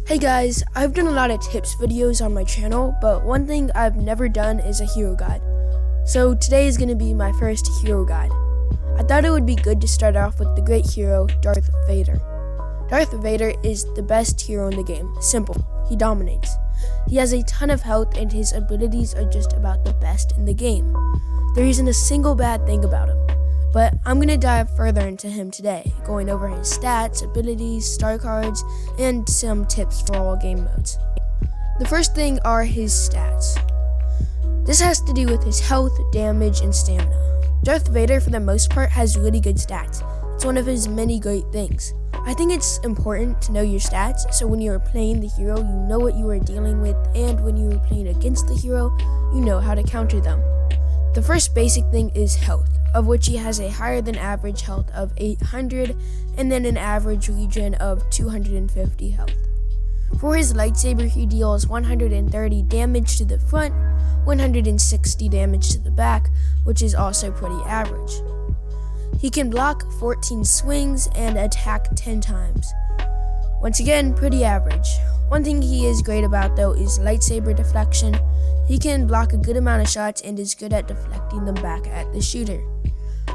Hey guys, I've done a lot of tips videos on my channel, but one thing I've never done is a hero guide. So today is going to be my first hero guide. I thought it would be good to start off with the great hero, Darth Vader. Darth Vader is the best hero in the game. Simple. He dominates. He has a ton of health and his abilities are just about the best in the game. There isn't a single bad thing about him. But I'm going to dive further into him today, going over his stats, abilities, star cards, and some tips for all game modes. The first thing are his stats. This has to do with his health, damage, and stamina. Darth Vader, for the most part, has really good stats. It's one of his many great things. I think it's important to know your stats, so when you're playing the hero, you know what you are dealing with, and when you are playing against the hero, you know how to counter them. The first basic thing is health, of which he has a higher than average health of 800 and then an average regen of 250 health. For his lightsaber, he deals 130 damage to the front, 160 damage to the back, which is also pretty average. He can block 14 swings and attack 10 times. Once again, pretty average. One thing he is great about though is lightsaber deflection. He can block a good amount of shots and is good at deflecting them back at the shooter.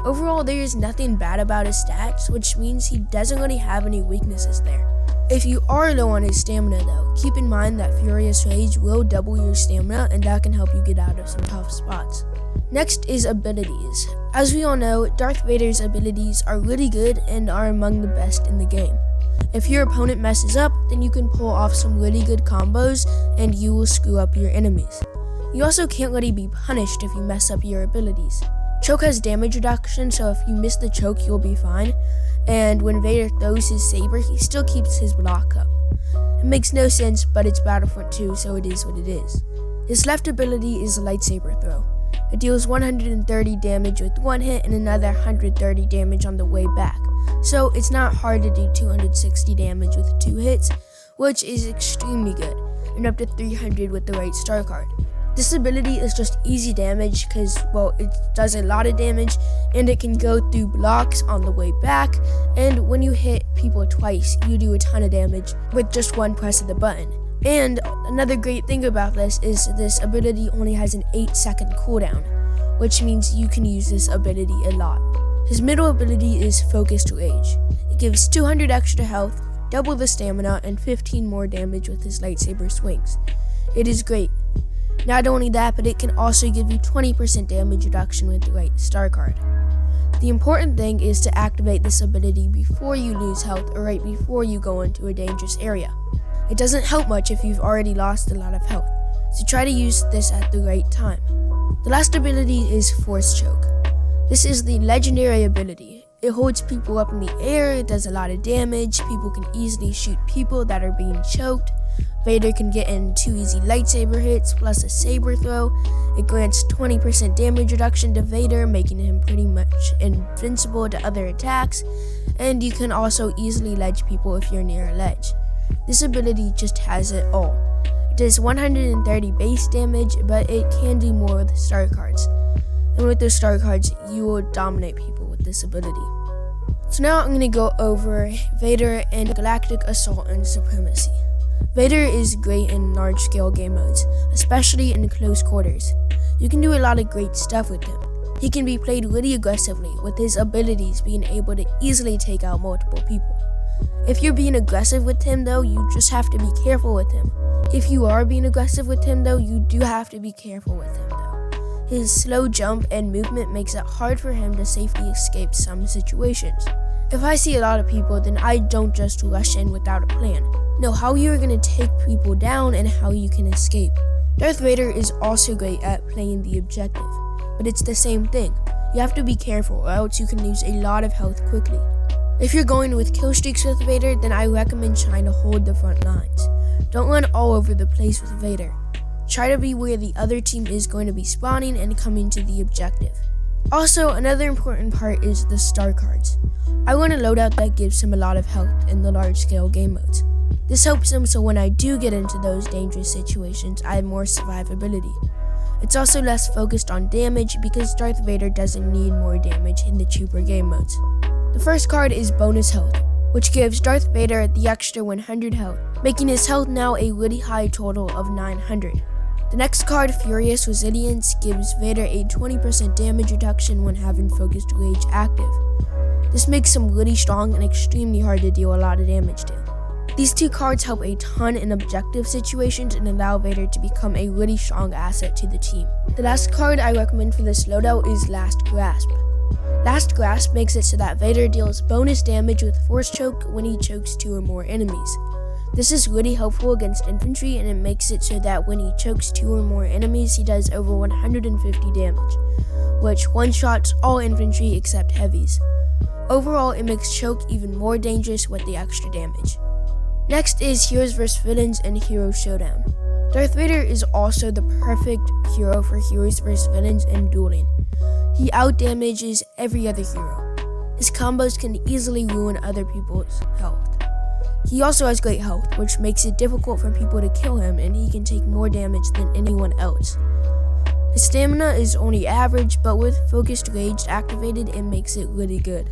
Overall, there is nothing bad about his stats, which means he doesn't really have any weaknesses there. If you are low on his stamina though, keep in mind that Furious Rage will double your stamina and that can help you get out of some tough spots. Next is abilities. As we all know, Darth Vader's abilities are really good and are among the best in the game. If your opponent messes up, then you can pull off some really good combos and you will screw up your enemies. You also can't really be punished if you mess up your abilities. Choke has damage reduction, so if you miss the choke, you'll be fine. And when Vader throws his saber, he still keeps his block up. It makes no sense, but it's Battlefront 2, so it is what it is. His left ability is a lightsaber throw. It deals 130 damage with one hit and another 130 damage on the way back. So it's not hard to do 260 damage with 2 hits, which is extremely good, and up to 300 with the right star card. This ability is just easy damage because, well, it does a lot of damage and it can go through blocks on the way back, and when you hit people twice, you do a ton of damage with just one press of the button. And another great thing about this is this ability only has an 8-second cooldown, which means you can use this ability a lot. His middle ability is Focused Rage. It gives 200 extra health, double the stamina, and 15 more damage with his lightsaber swings. It is great. Not only that, but it can also give you 20% damage reduction with the right star card. The important thing is to activate this ability before you lose health or right before you go into a dangerous area. It doesn't help much if you've already lost a lot of health, so try to use this at the right time. The last ability is Force Choke. This is the legendary ability. It holds people up in the air, it does a lot of damage, people can easily shoot people that are being choked. Vader can get in 2 easy lightsaber hits plus a saber throw. It grants 20% damage reduction to Vader, making him pretty much invincible to other attacks, and you can also easily ledge people if you're near a ledge. This ability just has it all. It does 130 base damage, but it can do more with star cards. And with those star cards, you will dominate people with this ability. So now I'm going to go over Vader and Galactic Assault and Supremacy. Vader is great in large-scale game modes, especially in close quarters. You can do a lot of great stuff with him. He can be played really aggressively, with his abilities being able to easily take out multiple people. If you're being aggressive with him though, you just have to be careful with him. If you are being aggressive with him though, you do have to be careful with him though. His slow jump and movement makes it hard for him to safely escape some situations. If I see a lot of people, then I don't just rush in without a plan. Know how you are going to take people down and how you can escape. Darth Vader is also great at playing the objective, but it's the same thing. You have to be careful or else you can lose a lot of health quickly. If you're going with kill streaks with Vader, then I recommend trying to hold the front lines. Don't run all over the place with Vader. Try to be where the other team is going to be spawning and coming to the objective. Also, another important part is the star cards. I want a loadout that gives him a lot of health in the large scale game modes. This helps him so when I do get into those dangerous situations, I have more survivability. It's also less focused on damage because Darth Vader doesn't need more damage in the cheaper game modes. The first card is Bonus Health. which gives Darth Vader the extra 100 health, making his health now a really high total of 900. The next card, Furious Resilience, gives Vader a 20% damage reduction when having Focused Rage active. This makes him really strong and extremely hard to deal a lot of damage to. These two cards help a ton in objective situations and allow Vader to become a really strong asset to the team. The last card I recommend for this loadout is Last Grasp. Last Grasp makes it so that Vader deals bonus damage with Force Choke when he chokes 2 or more enemies. This is really helpful against infantry, and it makes it so that when he chokes 2 or more enemies, he does over 150 damage, which one-shots all infantry except heavies. Overall, it makes choke even more dangerous with the extra damage. Next is Heroes vs Villains and Hero Showdown. Darth Vader is also the perfect hero for Heroes vs Villains and dueling. He outdamages every other hero. His combos can easily ruin other people's health. He also has great health, which makes it difficult for people to kill him, and he can take more damage than anyone else. His stamina is only average, but with Focused Rage activated, it makes it really good.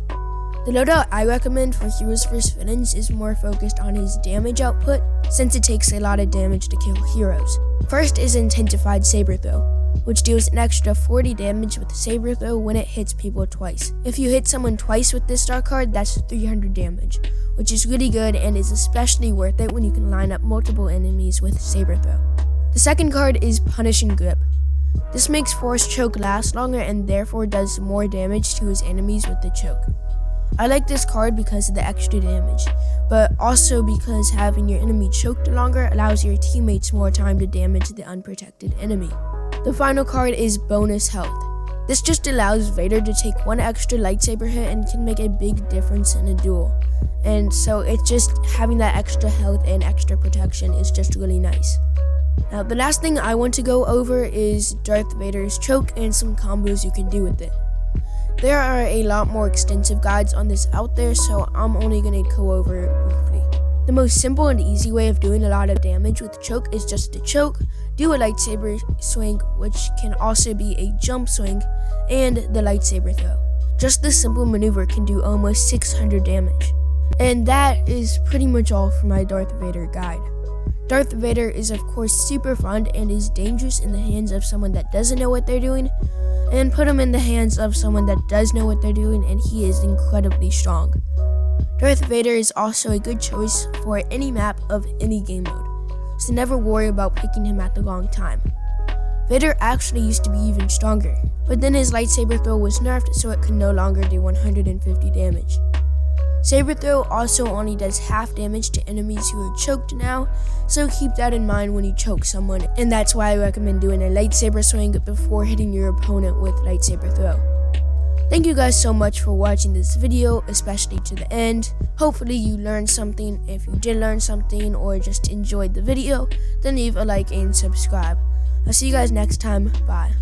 The loadout I recommend for Heroes vs Villains is more focused on his damage output, since it takes a lot of damage to kill heroes. First is Intensified Saber Throw, which deals an extra 40 damage with Saber Throw when it hits people twice. If you hit someone twice with this star card, that's 300 damage, which is really good and is especially worth it when you can line up multiple enemies with Saber Throw. The second card is Punishing Grip. This makes Force Choke last longer and therefore does more damage to his enemies with the choke. I like this card because of the extra damage, but also because having your enemy choked longer allows your teammates more time to damage the unprotected enemy. The final card is Bonus Health. This just allows Vader to take one extra lightsaber hit and can make a big difference in a duel. And so it's just having that extra health and extra protection is just really nice. Now the last thing I want to go over is Darth Vader's choke and some combos you can do with it. There are a lot more extensive guides on this out there, so I'm only going to go over it briefly. The most simple and easy way of doing a lot of damage with choke is just to choke, do a lightsaber swing, which can also be a jump swing, and the lightsaber throw. Just this simple maneuver can do almost 600 damage. And that is pretty much all for my Darth Vader guide. Darth Vader is of course super fun and is dangerous in the hands of someone that doesn't know what they're doing, and put him in the hands of someone that does know what they're doing, and he is incredibly strong. Darth Vader is also a good choice for any map of any game mode, so never worry about picking him at the wrong time. Vader actually used to be even stronger, but then his lightsaber throw was nerfed so it could no longer do 150 damage. Saber throw also only does half damage to enemies who are choked now, so keep that in mind when you choke someone, and that's why I recommend doing a lightsaber swing before hitting your opponent with lightsaber throw. Thank you guys so much for watching this video, especially to the end. Hopefully you learned something. If you did learn something or just enjoyed the video, then leave a like and subscribe. I'll see you guys next time. Bye.